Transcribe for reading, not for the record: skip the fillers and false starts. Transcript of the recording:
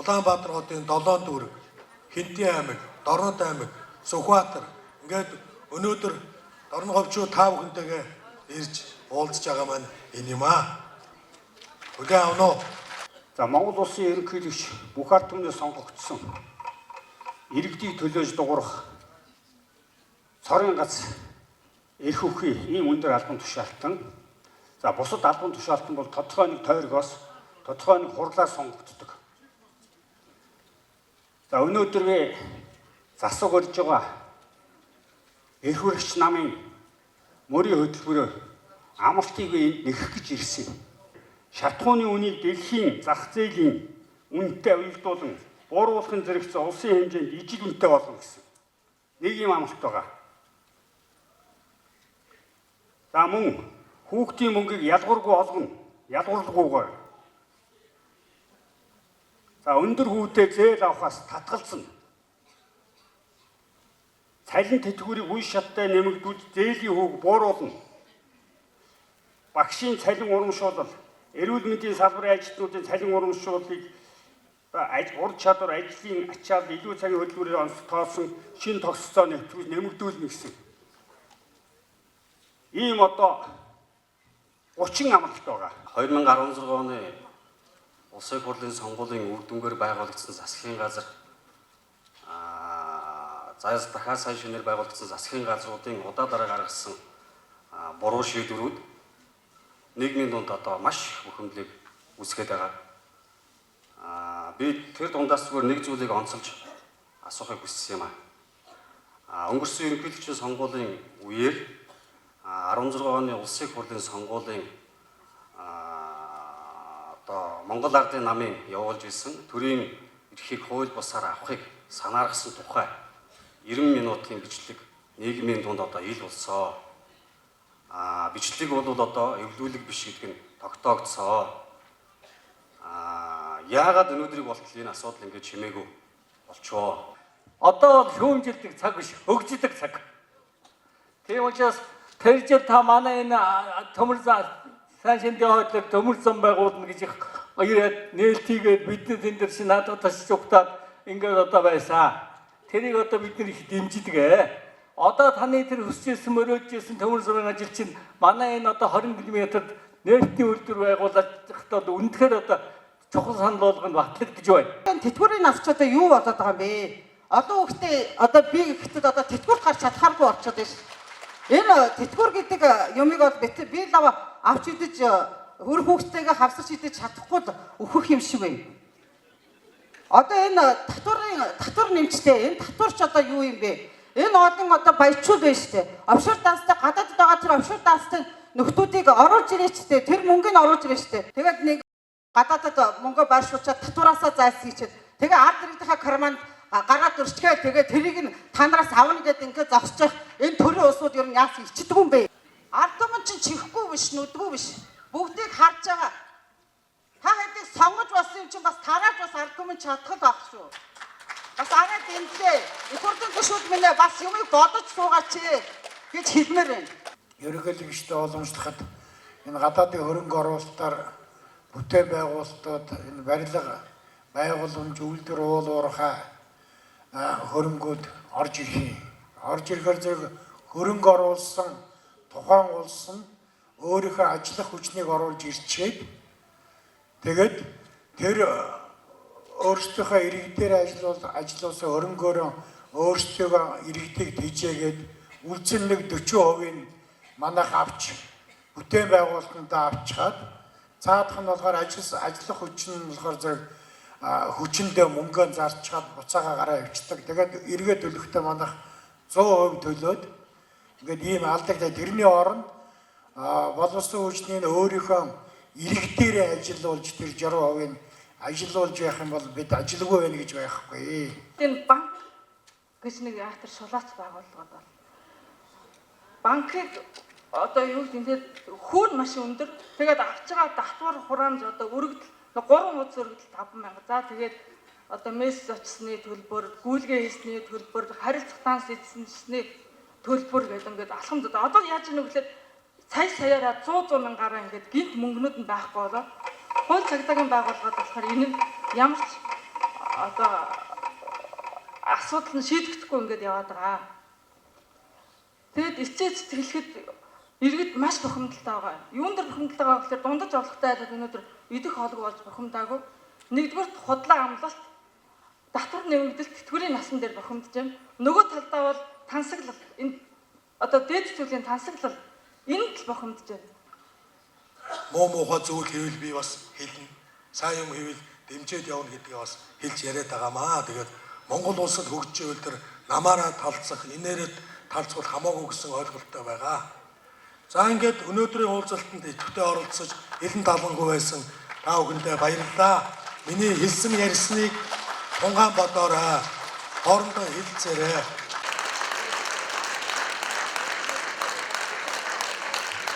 Улаанбаатар хотын 7 дүүрэг, Хинтээ аймаг, Дорнод аймаг, Сүхбаатар ингээд өнөөдөр дорн ховчуу та бүхэнтэйгээ ирж уулзж байгаа маань энэ юм аа. Хүлээн авах уу? За Монгол улсын ерөнхийлөгч бүх ард түмнээ сонгогдсон иргэдийг төлөөж дуурах цорын гац эрх үхий ийм өндөр албан тушаалтан. За бусад албан тушаалтан бол тодорхой нэг тойргоос тодорхой нэг хурлаар сонгогддог. За өнөөдөр засаг орж байгаа эрх хүрэгч намын мөрийн хөтөлбөрөөр амралтыг нэхэх гэж ирсэн. Шатхууны үнийг дэлхийн зах зээлийн үнэтэй уялдуулан бууруулахын зэрэгцээ улсын хэмжээнд ижил үнэтэй болно гэсэн нэг юм амралт байгаа. За мөн хүүхдийн мөнгийг ялгуургүй олгоно, ялгуурлгүйгээр. За өндөр хүүтэй зээл авахаас татгалзсан. Цалин тэтгэврийг үе шаттай нэмэгдүүлж зээлийн хүүг бууруулна. Багшийн цалин урамшуулал, эрүүл мэндийн салбарын ажилтнуудын цалин урамшууллыг ур чадвар ажлын ачаал илүү цагийн хөтөлбөрөөр онцгойсон шинэ тогтолцоо нэмэгдүүлнэ гэсэн. Ийм одоо 30 амралт байгаа. 2016 оны Улсын хурлын сонгуулийн үр дүнгээр байгуулагдсан засгийн газар дахиад сайн шинээр байгуулагдсан засгийн газруудын удаа дараа гаргасан буруу шийдвэрүүд нийгмийн дунд одоо маш бухимдлыг үүсгэж байгаа. Би тэр дундаас зүгээр нэг зүйлийг онцолж асуухыг хүссэн юм аа. Өнгөрсөн ерөнхийлөгчийн сонгуулийн үеэр 16 оны Улсын хурлын сонгуулийн одоо Монгол Ардын намын явуулж исэн төрийн эрхийг хууль бусаар авахыг санааргасан тухай 90 минутын бичлэг нийгмийн дунд одоо ил болсоо. Бичлэг бол одоо эвлүүлэг биш гэдэг нь тогтоогдсоо. Яагаад өнөөдрийг болтол энэ асуудал ингэж чимээгүй болчихоо. Одоо шүүмжилдэг цаг биш, хөгждөг цаг. Тийм учраас тэр жил та манай энэ төмөрзөн сайн шиндийн хойдлог төмөрзөн байгуулна гэж ирээд нээлтийгээд бидний энэ төр шиг надад тасч угтаад ингээд одоо байсан. Тэрийг одоо бид нар их дэмждэг. Одоо таны тэр хүсчээсэн мөрөөдчихсэн төмөрзөн ажил чинь манай энэ одоо 20 км-д нээлтний үйлдвэр байгуулагдахад одоо үнэхээр одоо чухал санал болгонд батлах гэж байна. Тэтгэврийн нас ч одоо юу болоод байгаа юм бэ? Одоо хүүхдээ одоо би гэхэд одоо тэтгэврт гарч чадхааргүй болчиход байна. Энэ тэтгэвэр гэдэг юмыг бол би лав авч идэж өр хүүхдтэйгээ хавсарч идэж чадахгүй өөхөх юм шиг байна. Одоо энэ татвар нэмжтэй энэ татвар ч одоо юу юм бэ? Энэ олон одоо баячуул байна шүү дээ. Офшор данстай гадаадд байгаа тэр офшор данстай нөхдүүдийг оруулж ирээч дээ. Тэр мөнгөний оруулж ирээч дээ. Тэгээд нэг гадаадд мөнгө байршуулчаад татвараасаа зайлсхийчээд тэгээ ард иргэдийнхаа карманд гаргаад өрчгээд тэгээ тэрийг нь танараас авна гэдэг ингээд зогсчих. Энэ төрийн улсууд ер нь яас ичдэг юм бэ? Ард түмэн чинь чихгүй биш, нүдгүй биш. Бүгдийг харж байгаа. Та хэдийг сонгож болсон юм чинь бас тарааж бас ард түмэн чадхад байх шүү. Бас арай дэмжлээ. Их хурлын гишүүд минь бас юмыг бодож суугаач гэж хэлмээр байна. Ерөнхийлөгчтэй уламжлахад энэ гадаадын хөрөнгө оруулалтаар бүтээн байгуулалтууд энэ барилга байгууламж үйлдвэр уул уурхай хөрөнгүүд орж ирэх. Орж ирэхээр зэрэг хөрөнгө оруулсан тухайн улс нь өөрийнхөө ажиллах хүчнийг оруулж ирчээд тэгээд тэр өөрсдийнхөө иргэдээр ажилласан хөрөнгөөрөө өөрсдөө иргэдийг тэжээгээд үлдсэн нэг 40% манайх авч бүтээн байгуулалтандаа авчгаад цаадах нь болохоор ажиллах хүч нь болохоор зэрэг хүчиндээ мөнгөө зарчгаад буцаага гараа явчихдаг. Тэгээд эргээ төлөхдөө манайх 100% төлөөд ингээд ийм алдагтай тэрний оронд боловсон хүчний өөрийнхөө иргэдээрээ ажиллуулж тэр 60% ажиллуулж явах юм бол бид ажилгүй байна гэж байхгүй. Энэ банк гэж нэг яатар шулаац байгууллагад бол банкыг одоо юу гэдэг хүүн маш өндөр. Тэгээд авч байгаа татвар хураамж одоо өргөдөл 3 удаа өргөдөл 5,000. За тэгээд одоо мессеж очсны төлбөр, гүйлгээ хийсний төлбөр, харилцах танс эзэмсний төлбөр гэдэг ингээд алхамд одоо яаж ийнэ гэхэлээ саяараа 100 мянгаар ингээд гинт мөнгнүүд нь байхгүй болоо. Хууль цагдаагийн байгууллагад болохоор энэ ямар ч одоо асуудал нь шийдэгдэхгүй ингээд яваад байгаа. Тэгэд эцээ хэлэхэд иргэд маш бухимдалтай байгаа. Юунд дэр бухимдалтай байгаа гэхээр дундаж орлоготой айлууд өнөөдөр идэх хоолгүй болж бухимдаагүй. Нэгдүгээр худлаа амлалт, татвар нэмэгдэлт, тэтгэврийн насан дээр бухимдаж байна. Нөгөө талдаа бол тансаглал, энэ одоо дээд зүйлийн тансаглал энэ л бухимдаж байна. Муу муухай зүйл хийвэл би бас хэлнэ. Сайн юм хийвэл дэмжиж явна гэдгээ бас хэлж яриад байгаамаа. Тэгээд Монгол улсад хөгжиж ивэл тэр намаараа талцах, инээрэд талцвал хамаагүй гэсэн ойлголттой байгаа. За ингээд өнөөдрийн уулзалтанд идэвхтэй оролцож элен талангуй байсан та бүхэндээ баярлалаа. Миний хэлсэн ярьсныг тунгаан бодоорой. Хоорондоо хэлцээрэй.